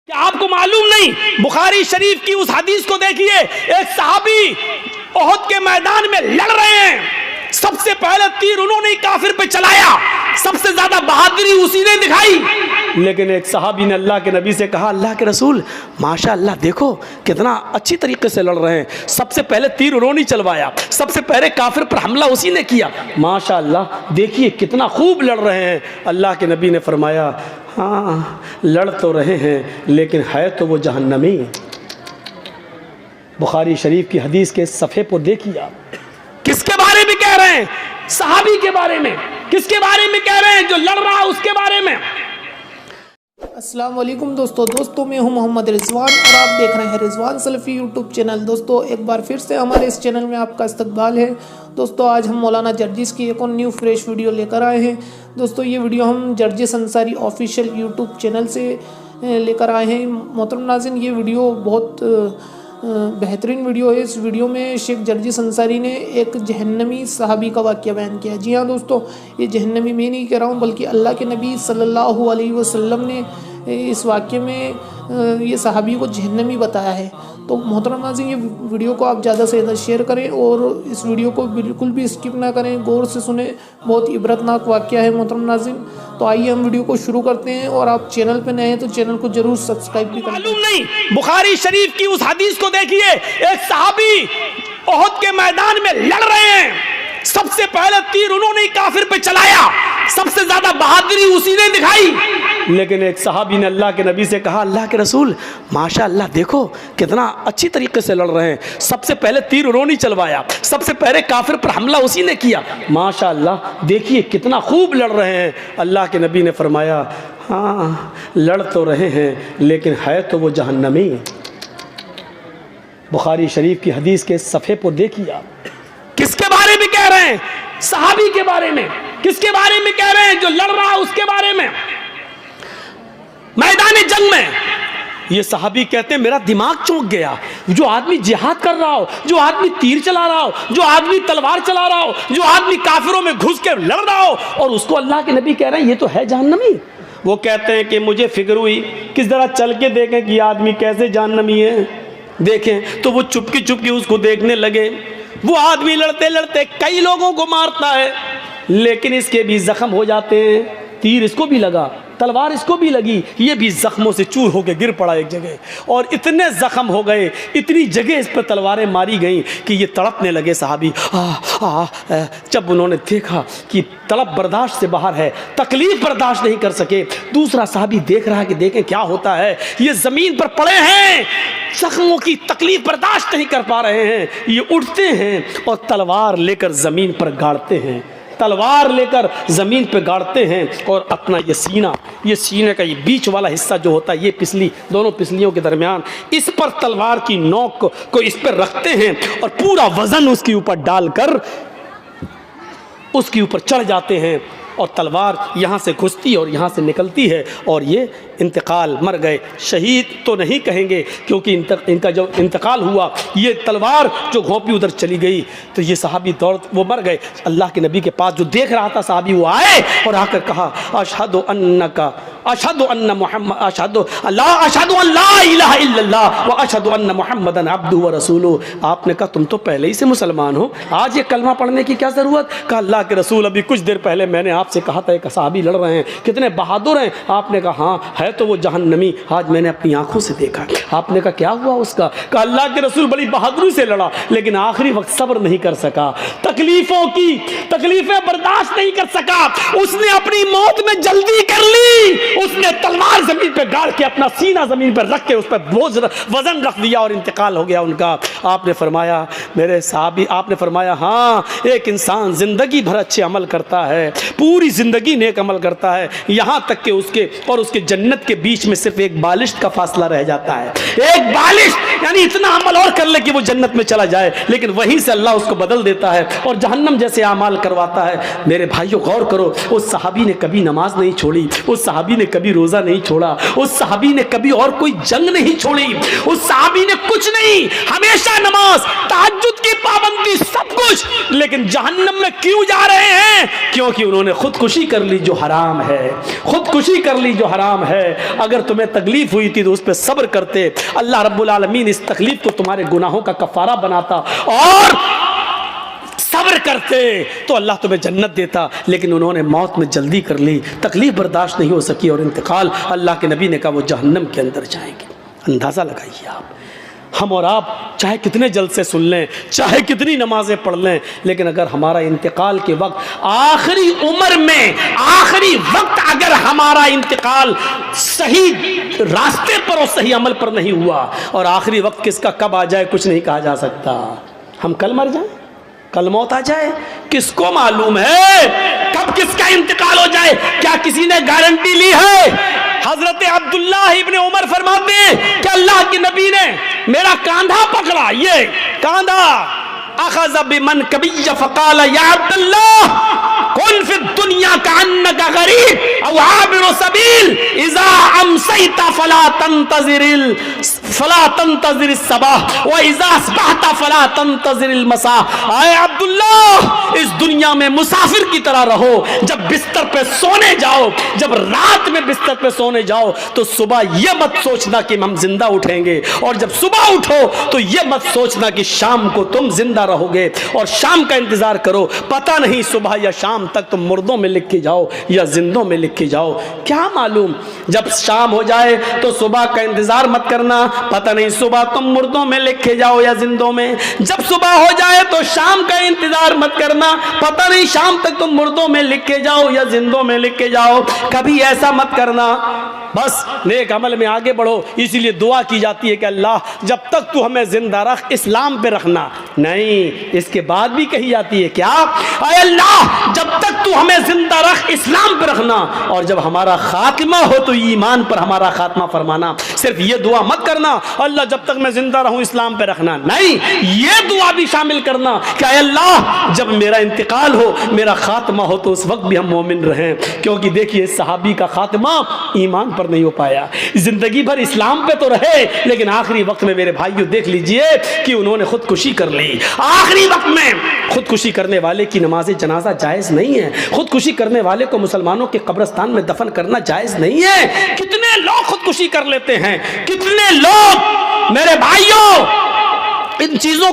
क्या आपको मालूम नहीं? बुखारी शरीफ की उस हदीस को देखिए। एक सहाबी ओहद के मैदान में लड़ रहे हैं, सबसे पहले तीर उन्होंने काफिर पे चलाया, सबसे ज्यादा बहादुरी उसी ने दिखाई। लेकिन एक सहाबी ने अल्लाह के नबी से कहा, अल्लाह के रसूल माशाअल्लाह देखो कितना अच्छी तरीके से लड़ रहे हैं, सबसे पहले तीर उन्होंने चलवाया, सबसे पहले काफिर पर हमला उसी ने किया, माशाअल्लाह देखिए कितना खूब लड़ रहे हैं। अल्लाह के नबी ने फरमाया, हाँ लड़ तो रहे हैं लेकिन है तो वो जहन्नमी। बुखारी शरीफ की हदीस के सफ़े पर देखिए आप, किसके बारे में कह रहे हैं? सहाबी के बारे में। किसके बारे में कह रहे हैं? जो लड़ रहा है उसके बारे में। अस्सलाम वालेकुम दोस्तों मैं हूं मोहम्मद रिजवान और आप देख रहे हैं रिजवान सलफ़ी यूट्यूब चैनल। दोस्तों एक बार फिर से हमारे इस चैनल में आपका इस्तकबाल है। दोस्तों आज हम मौलाना जर्जिस की एक और न्यू फ्रेश वीडियो लेकर आए हैं। दोस्तों ये वीडियो हम Jarjis Ansari official YouTube channel से लेकर आए हैं। मोहतरम नाज़रीन, ये वीडियो बहुत बेहतरीन वीडियो है। इस वीडियो में शेख जर्जिस अंसारी ने एक जहन्नमी सहाबी का वाक़या बयान किया। जी हाँ दोस्तों, ये जहन्नमी मैं नहीं कह रहा हूँ बल्कि अल्लाह के नबी सल्लल्लाहु अलैहि वसल्लम ने इस वाक़ये में ये सहाबी को जहन्नमी बताया है। तो मोहतरम नाज़रीन, ये वीडियो को आप ज़्यादा से ज़्यादा शेयर करें और इस वीडियो को बिल्कुल भी स्किप ना करें, गौर से सुने। बहुत इबरतनाक वाक़या है मोहतरम नाज़रीन। तो आइए हम वीडियो को शुरू करते हैं और आप चैनल पे नए हैं तो चैनल को जरूर सब्सक्राइब भी करें। मालूम नहीं? बुखारी शरीफ की उस हदीस को देखिए। एक सहाबी ओहद के मैदान में लड़ रहे हैं, सबसे पहले तीर उन्होंने काफिर पे चलाया, सबसे ज्यादा बहादुरी उसी ने दिखाई। लेकिन एक सहाबी ने अल्लाह के नबी से कहा, अल्लाह के रसूल माशाअल्लाह देखो कितना अच्छी तरीके से लड़ रहे हैं, सबसे पहले तीर उन्होंने चलवाया, सबसे पहले काफिर पर हमला उसी ने किया, माशाअल्लाह देखिए कितना खूब लड़ रहे हैं। अल्लाह के नबी ने फरमाया, हाँ लड़ तो रहे हैं लेकिन है तो वो जहन्नमी। बुखारी शरीफ की हदीस के सफ़े पर देखिए आप, किसके बारे में कह रहे हैं? सहाबी के बारे में। किसके बारे में कह रहे हैं? जो लड़ रहा है उसके बारे में। मैदान जंग में ये सहाबी कहते हैं मेरा दिमाग चौंक गया। जो आदमी जिहाद कर रहा हो, जो आदमी तीर चला रहा हो, जो आदमी तलवार चला रहा हो, जो आदमी काफिरों में घुस के लड़ रहा हो, और उसको अल्लाह के नबी कह रहे हैं ये तो है जहन्नमी। वो कहते हैं कि मुझे फिक्र हुई किस तरह चल के देखें कि आदमी कैसे जहन्नमी है। देखें तो वो चुपकी उसको देखने लगे। वो आदमी लड़ते लड़ते कई लोगों को मारता है लेकिन इसके भी जख्म हो जाते हैं। तीर इसको भी लगा, तलवार इसको भी लगी, ये भी जख्मों से चूर होकर गिर पड़ा एक जगह, और इतने जख्म हो गए, इतनी जगह इस पर तलवारें मारी गई कि ये तड़पने लगे सहाबी। जब उन्होंने देखा कि तड़प बर्दाश्त से बाहर है, तकलीफ बर्दाश्त नहीं कर सके, दूसरा सहाबी देख रहा है कि देखें क्या होता है। ये ज़मीन पर पड़े हैं, जख्मों की तकलीफ बर्दाश्त नहीं कर पा रहे हैं, ये उठते हैं और तलवार लेकर ज़मीन पर गाड़ते हैं, तलवार लेकर ज़मीन पे गाड़ते हैं और अपना ये सीने का ये बीच वाला हिस्सा जो होता है, ये पिसली, दोनों पिसलियों के दरमियान, इस पर तलवार की नोक को इस पर रखते हैं और पूरा वज़न उसके ऊपर डालकर उसके ऊपर चढ़ जाते हैं और तलवार यहाँ से घुसती और यहाँ से निकलती है और ये इंतकाल, मर गए। शहीद तो नहीं कहेंगे क्योंकि इनका जो इंतकाल हुआ, ये तलवार जो घोंपी उधर चली गई तो ये सहाबी दौड़, वो मर गए। अल्लाह के नबी के पास जो देख रहा था सहाबी, वो आए और आकर कहा, अशहदु अन्नका अशहदु अन्न मुहम्मद अशहदु अल्ला इलाहा इल्लल्लाह व अशहदु अन्न मुहम्मदन अब्दुहु व रसूलुहु। आपने कहा तुम तो पहले ही से मुसलमान हो, आज ये कलमा पढ़ने की क्या ज़रूरत? कहा अल्लाह के रसूल अभी कुछ देर पहले मैंने आपसे कहा था एक सहाबी लड़ रहे हैं, कितने बहादुर हैं। आपने कहा हाँ है तो वो जहन्नमी, आज मैंने अपनी आंखों से देखा। आपने कहा क्या हुआ उसका? कहा अल्लाह के रसूल बड़ी बहादुरी से लड़ा लेकिन आखिरी वक्त सब्र नहीं कर सका, तकलीफें बर्दाश्त नहीं कर सका, उसने अपनी मौत में जल्दी कर ली। उसने तलवार जमीन पे गाड़ के अपना सीना जमीन पर रख के उस पर बोझ वजन रख दिया और इंतकाल हो गया उनका। आपने फरमाया मेरे साहबी, आपने फरमाया हाँ एक इंसान जिंदगी भर अच्छे अमल करता है, पूरी जिंदगी नेक अमल करता है, यहाँ तक कि उसके और उसके जन्नत के बीच में सिर्फ एक बालिश का फासला रह जाता है। एक बालिश, यानी इतना अमल और कर ले कि वो जन्नत में चला जाए, लेकिन वहीं से अल्लाह उसको बदल देता है और जहन्नम जैसे अमाल करवाता है। मेरे भाइयों गौर करो, उस सहाबी ने कभी नमाज नहीं छोड़ी, उस सहाबी ने कभी रोजा नहीं छोड़ा, उस सहाबी ने कभी और कोई जंग नहीं छोड़ी, उस सहाबी ने कुछ नहीं, हमेशा नमाज, तहज्जुद की पाबंदी, सब कुछ। लेकिन जहन्नम में क्यों जा रहे हैं? क्योंकि उन्होंने खुदकुशी कर ली जो हराम है, खुदकुशी कर ली जो हराम है। अगर तुम्हें तकलीफ हुई थी तो उस पर सब्र करते, अल्लाह रब्बुल आलमीन इस तकलीफ को तुम्हारे गुनाहों का कफारा बनाता और सब्र करते तो अल्लाह तुम्हें जन्नत देता। लेकिन उन्होंने मौत में जल्दी कर ली, तकलीफ बर्दाश्त नहीं हो सकी और इंतकाल। अल्लाह के नबी ने कहा वो जहन्नम के अंदर जाएंगे। अंदाज़ा लगाइए आप, हम और आप चाहे कितने जल्द से सुन लें, चाहे कितनी नमाजें पढ़ लें, लेकिन अगर हमारा इंतकाल के वक्त, आखिरी उम्र में आखिरी वक्त अगर हमारा इंतकाल सही रास्ते पर और सही अमल पर नहीं हुआ, और आखिरी वक्त किसका कब आ जाए कुछ नहीं कहा जा सकता। हम कल मर जाएं, कल मौत आ जाए, किसको मालूम है कब किसका इंतकाल हो जाए? क्या किसी ने गारंटी ली है? हजरत अब्दुल्लाह इब्ने उमर फरमाते हैं कि अल्लाह के नबी ने मेरा कांधा पकड़ा, ये कांधा, अखज़ बिमनकबिय फक़ाल या अब्दुल्लाह कुन फी दुनिया कअन्नका गरीब औ आबिरु सबील इज़ा अमसैता फला तंतज़िरिस सबाह व इज़ा अस्बहता फला तंतज़िरिल मसाह। आए अब्दुल्लाह, इस दुनिया में मुसाफिर की तरह रहो। जब बिस्तर पे सोने जाओ, जब रात में बिस्तर पे सोने जाओ तो सुबह ये मत सोचना कि हम जिंदा उठेंगे, और जब सुबह उठो तो ये मत सोचना कि शाम को तुम जिंदा रहोगे, और शाम का इंतजार करो, पता नहीं सुबह या शाम तक तुम मुर्दों में लिख के जाओ या जिंदों में लिख के जाओ, क्या मालूम। जब शाम हो जाए तो सुबह का इंतजार मत करना, पता नहीं सुबह तुम मुर्दों में लिखे जाओ या जिंदों में। जब सुबह हो जाए तो शाम का इंतजार मत करना, पता नहीं शाम तक तुम मुर्दों में लिखे जाओ या जिंदों में लिखे जाओ। कभी ऐसा मत करना, बस नेक अमल में आगे बढ़ो। इसीलिए दुआ की जाती है कि अल्लाह जब तक तू हमें जिंदा रख, इस्लाम पे रखना। नहीं, इसके बाद भी कही जाती है क्या? अय अल्लाह जब तक तू हमें जिंदा रख, इस्लाम पे रखना, और जब हमारा खात्मा हो तो ईमान पर हमारा खात्मा फरमाना। सिर्फ ये दुआ मत करना अल्लाह जब तक मैं जिंदा रहूं इस्लाम पे रखना, नहीं, ये दुआ भी शामिल करना कि अय अल्लाह जब मेरा इंतकाल हो, मेरा खात्मा हो, तो उस वक्त भी हम मोमिन रहें। क्योंकि देखिए सहाबी का खात्मा ईमान पर नहीं हो पाया, जिंदगी भर इस्लाम पे तो रहे, लेकिन आखिरी वक्त में मेरे भाइयों देख लीजिए कि उन्होंने खुदकुशी कर ली। आखिरी वक्त में खुदकुशी करने वाले की नमाज जनाजा जायज नहीं है, खुदकुशी करने वाले को मुसलमानों के कब्रिस्तान में दफन करना जायज नहीं है। कितने लोग खुदकुशी कर लेते हैं, कितने लोग मेरे भाइयों इन चीजों